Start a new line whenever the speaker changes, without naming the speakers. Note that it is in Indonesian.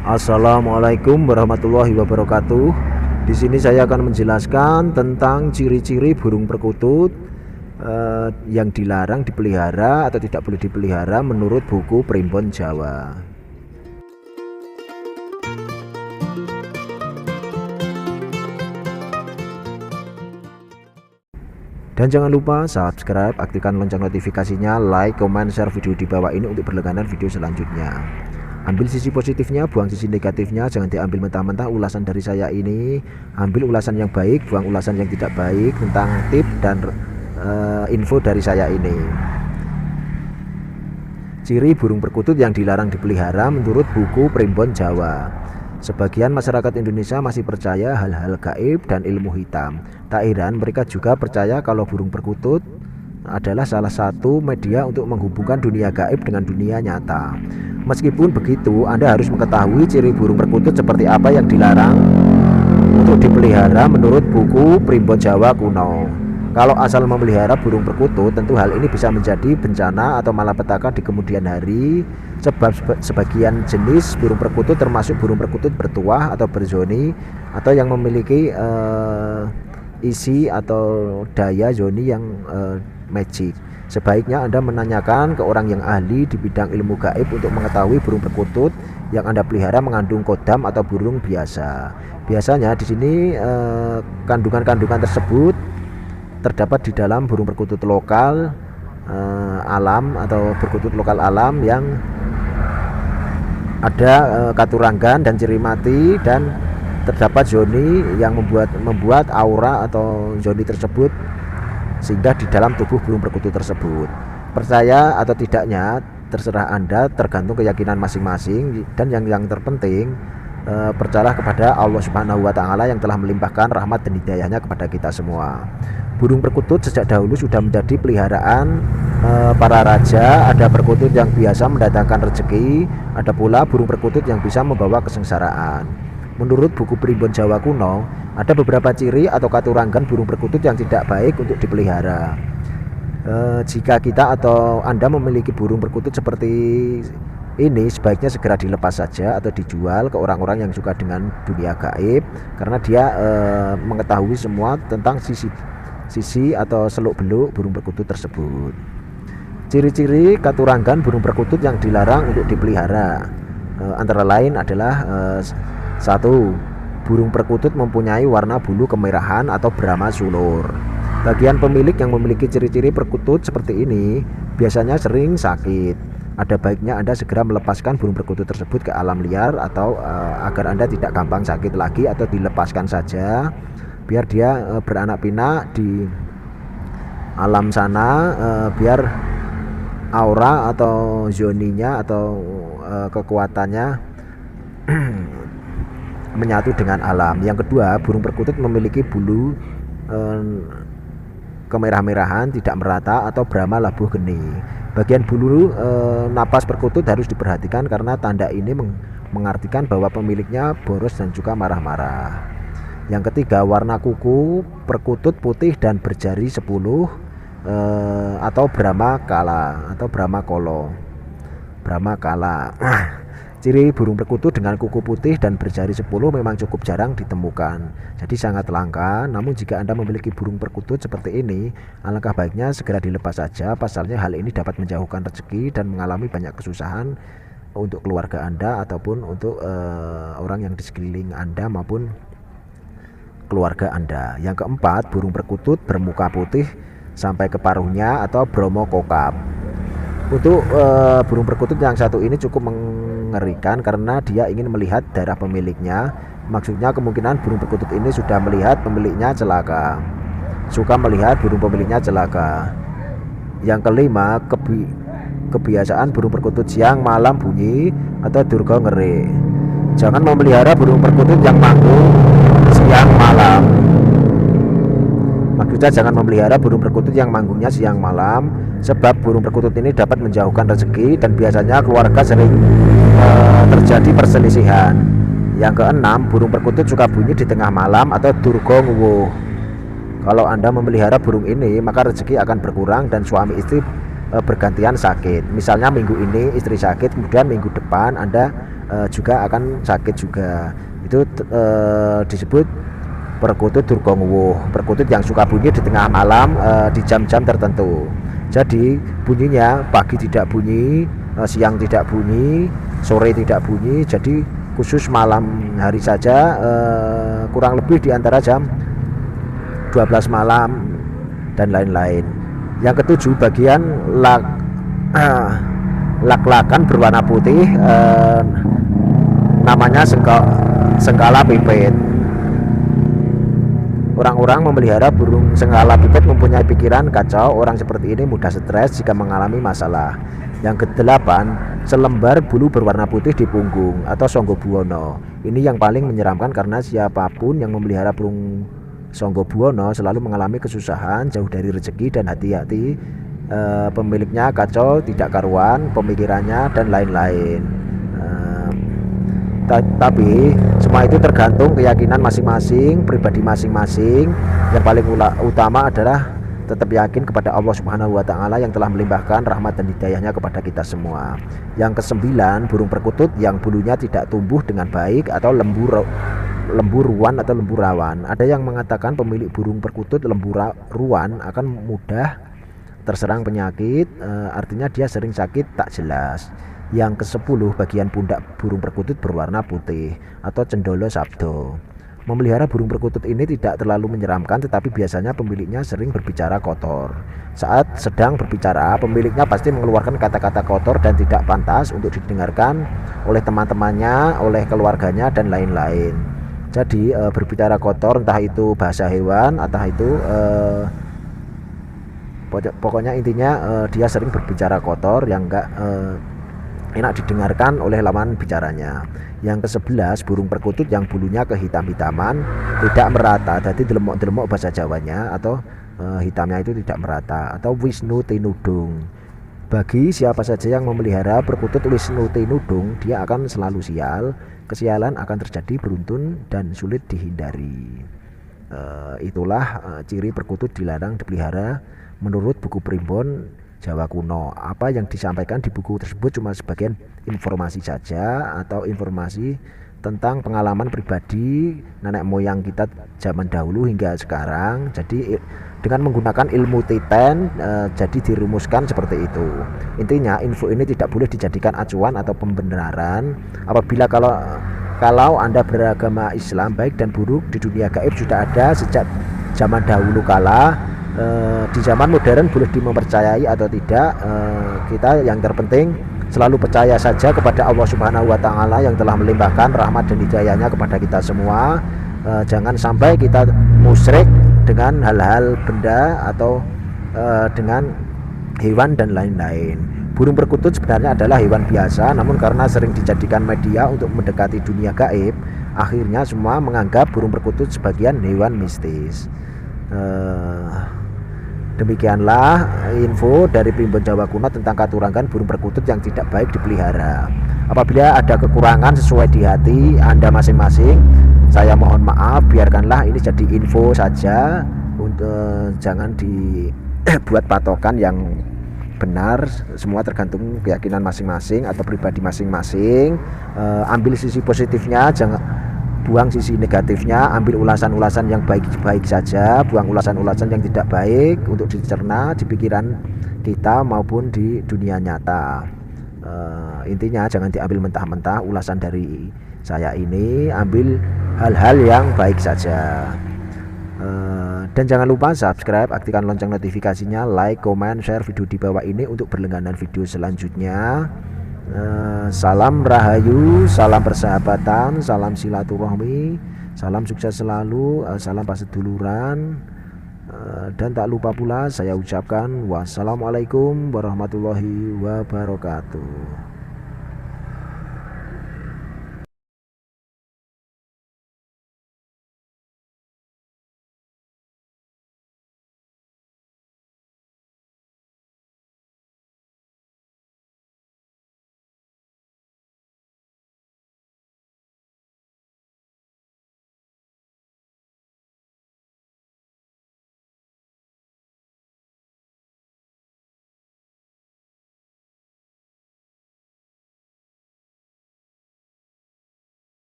Assalamualaikum warahmatullahi wabarakatuh. Di sini saya akan menjelaskan tentang ciri-ciri burung perkutut yang dilarang dipelihara atau tidak boleh dipelihara menurut buku Primbon Jawa. Dan jangan lupa subscribe, aktifkan lonceng notifikasinya, like, comment, share video di bawah ini untuk berlangganan video selanjutnya. Ambil sisi positifnya, buang sisi negatifnya. Jangan diambil mentah-mentah ulasan dari saya ini. Ambil ulasan yang baik, buang ulasan yang tidak baik tentang tip dan info dari saya ini. Ciri burung perkutut yang dilarang dipelihara menurut buku Primbon Jawa. Sebagian masyarakat Indonesia masih percaya hal-hal gaib dan ilmu hitam. Tak heran mereka juga percaya kalau burung perkutut adalah salah satu media untuk menghubungkan dunia gaib dengan dunia nyata. Meskipun begitu, Anda harus mengetahui ciri burung perkutut seperti apa yang dilarang untuk dipelihara menurut buku Primbon Jawa kuno. Kalau asal memelihara burung perkutut, tentu hal ini bisa menjadi bencana atau malapetaka di kemudian hari, sebab sebagian jenis burung perkutut termasuk burung perkutut bertuah atau berzoni atau yang memiliki isi atau daya zoni yang magic. Sebaiknya Anda menanyakan ke orang yang ahli di bidang ilmu gaib untuk mengetahui burung perkutut yang Anda pelihara mengandung kodam atau burung biasa. Biasanya di sini kandungan-kandungan tersebut terdapat di dalam burung perkutut lokal alam atau perkutut lokal alam yang ada katuranggan dan ciri mati, dan terdapat zoni yang membuat aura atau zoni tersebut singgah di dalam tubuh burung perkutut tersebut. Percaya atau tidaknya terserah Anda, tergantung keyakinan masing-masing. Dan yang terpenting, percayalah kepada Allah Subhanahu wa Ta'ala yang telah melimpahkan rahmat dan hidayahnya kepada kita semua. Burung perkutut sejak dahulu sudah menjadi peliharaan para raja. Ada perkutut yang biasa mendatangkan rezeki, ada pula burung perkutut yang bisa membawa kesengsaraan. Menurut buku Primbon Jawa kuno, ada beberapa ciri atau katuranggan burung perkutut yang tidak baik untuk dipelihara. Jika kita atau Anda memiliki burung perkutut seperti ini, sebaiknya segera dilepas saja atau dijual ke orang-orang yang suka dengan dunia gaib, karena dia mengetahui semua tentang sisi atau seluk-beluk burung perkutut tersebut. Ciri-ciri katuranggan burung perkutut yang dilarang untuk dipelihara antara lain adalah 1. Burung perkutut mempunyai warna bulu kemerahan atau Brahma sulur. Bagian pemilik yang memiliki ciri-ciri perkutut seperti ini biasanya sering sakit. Ada baiknya Anda segera melepaskan burung perkutut tersebut ke alam liar, atau agar Anda tidak gampang sakit lagi, atau dilepaskan saja biar dia beranak pinak di alam sana, biar aura atau zoninya atau kekuatannya menyatu dengan alam. Yang kedua, burung perkutut memiliki bulu kemerah-merahan tidak merata atau Brahma labuh geni. Bagian bulu napas perkutut harus diperhatikan karena tanda ini mengartikan bahwa pemiliknya boros dan juga marah-marah. Yang ketiga, warna kuku perkutut putih dan berjari 10 atau Brahma kala atau Brahma kolo. Brahma kala. Ciri burung perkutut dengan kuku putih dan berjari 10 memang cukup jarang ditemukan, jadi sangat langka. Namun jika Anda memiliki burung perkutut seperti ini, alangkah baiknya segera dilepas saja. Pasalnya hal ini dapat menjauhkan rezeki dan mengalami banyak kesusahan untuk keluarga Anda ataupun untuk orang yang di sekeliling Anda maupun keluarga Anda. Yang keempat, burung perkutut bermuka putih sampai ke paruhnya atau Bromo kokap. Untuk burung perkutut yang satu ini cukup mengerikan karena dia ingin melihat darah pemiliknya. Maksudnya kemungkinan burung perkutut ini sudah melihat pemiliknya celaka, suka melihat burung pemiliknya celaka. Yang kelima, kebiasaan burung perkutut siang malam bunyi atau durga ngeri. Jangan memelihara burung perkutut yang manggung siang malam. Maksudnya jangan memelihara burung perkutut yang manggungnya siang malam, sebab burung perkutut ini dapat menjauhkan rezeki dan biasanya keluarga sering terjadi perselisihan. Yang keenam, burung perkutut suka bunyi di tengah malam atau durga nguwuh. Kalau Anda memelihara burung ini, maka rezeki akan berkurang dan suami istri bergantian sakit. Misalnya minggu ini istri sakit, kemudian minggu depan Anda juga akan sakit juga. Itu disebut perkutut durgangwa, perkutut yang suka bunyi di tengah malam di jam-jam tertentu. Jadi bunyinya pagi tidak bunyi, siang tidak bunyi, sore tidak bunyi. Jadi khusus malam hari saja, kurang lebih di antara jam 12 malam dan lain-lain. Yang ketujuh, bagian lak-lakan berwarna putih, namanya sengkala pipit. Orang-orang memelihara burung sengkala pipit mempunyai pikiran kacau. Orang seperti ini mudah stres jika mengalami masalah. Yang kedelapan, selembar bulu berwarna putih di punggung atau Sanggabuwana. Ini yang paling menyeramkan karena siapapun yang memelihara burung Sanggabuwana selalu mengalami kesusahan, jauh dari rezeki dan hati-hati. Pemiliknya kacau, tidak karuan pemikirannya dan lain-lain. Tapi semua itu tergantung keyakinan masing-masing, pribadi masing-masing. Yang paling utama adalah tetap yakin kepada Allah Subhanahu wa Ta'ala yang telah melimpahkan rahmat dan hidayahnya kepada kita semua. Yang kesembilan, burung perkutut yang bulunya tidak tumbuh dengan baik atau lemburuan atau lemburawan. Ada yang mengatakan pemilik burung perkutut lemburuan akan mudah terserang penyakit, artinya dia sering sakit tak jelas. Yang ke-10, bagian pundak burung perkutut berwarna putih atau cendolo sabdo. Memelihara burung perkutut ini tidak terlalu menyeramkan, tetapi biasanya pemiliknya sering berbicara kotor. Saat sedang berbicara, pemiliknya pasti mengeluarkan kata-kata kotor dan tidak pantas untuk didengarkan oleh teman-temannya, oleh keluarganya dan lain-lain. Jadi berbicara kotor, entah itu bahasa hewan, entah itu pokoknya intinya dia sering berbicara kotor yang enggak enak didengarkan oleh lawan bicaranya. Yang ke-11, burung perkutut yang bulunya kehitam-hitaman, tidak merata, jadi delemok-delemok bahasa Jawanya, atau hitamnya itu tidak merata, atau Wisnu tinudung. Bagi siapa saja yang memelihara perkutut Wisnu tinudung, dia akan selalu sial. Kesialan akan terjadi beruntun dan sulit dihindari. Itulah ciri perkutut dilarang dipelihara menurut buku Primbon Jawa Kuno. Apa yang disampaikan di buku tersebut cuma sebagian informasi saja, atau informasi tentang pengalaman pribadi nenek moyang kita zaman dahulu hingga sekarang. Jadi dengan menggunakan ilmu titen, jadi dirumuskan seperti itu. Intinya info ini tidak boleh dijadikan acuan atau pembenaran. Apabila kalau Anda beragama Islam, baik dan buruk di dunia gaib sudah ada sejak zaman dahulu kala. Di zaman modern boleh dipercayai atau tidak, kita yang terpenting selalu percaya saja kepada Allah Subhanahu wa Ta'ala yang telah melimpahkan rahmat dan hidayahnya kepada kita semua. Jangan sampai kita musyrik dengan hal-hal benda atau dengan hewan dan lain-lain. Burung perkutut sebenarnya adalah hewan biasa, namun karena sering dijadikan media untuk mendekati dunia gaib, akhirnya semua menganggap burung perkutut sebagian hewan mistis. Demikianlah info dari Primbon Jawa Kuno tentang katurangan burung perkutut yang tidak baik dipelihara. Apabila ada kekurangan sesuai di hati Anda masing-masing, saya mohon maaf. Biarkanlah ini jadi info saja, untuk jangan dibuat patokan yang benar. Semua tergantung keyakinan masing-masing atau pribadi masing-masing. Ambil sisi positifnya, jangan buang sisi negatifnya, ambil ulasan-ulasan yang baik-baik saja, buang ulasan-ulasan yang tidak baik untuk dicerna di pikiran kita maupun di dunia nyata. Intinya jangan diambil mentah-mentah ulasan dari saya ini, ambil hal-hal yang baik saja. Dan jangan lupa subscribe, aktifkan lonceng notifikasinya, like, comment, share video di bawah ini untuk berlangganan video selanjutnya. Salam rahayu, salam persahabatan, salam silaturahmi, salam sukses selalu, salam paseduluran, dan tak lupa pula saya ucapkan wassalamualaikum warahmatullahi wabarakatuh.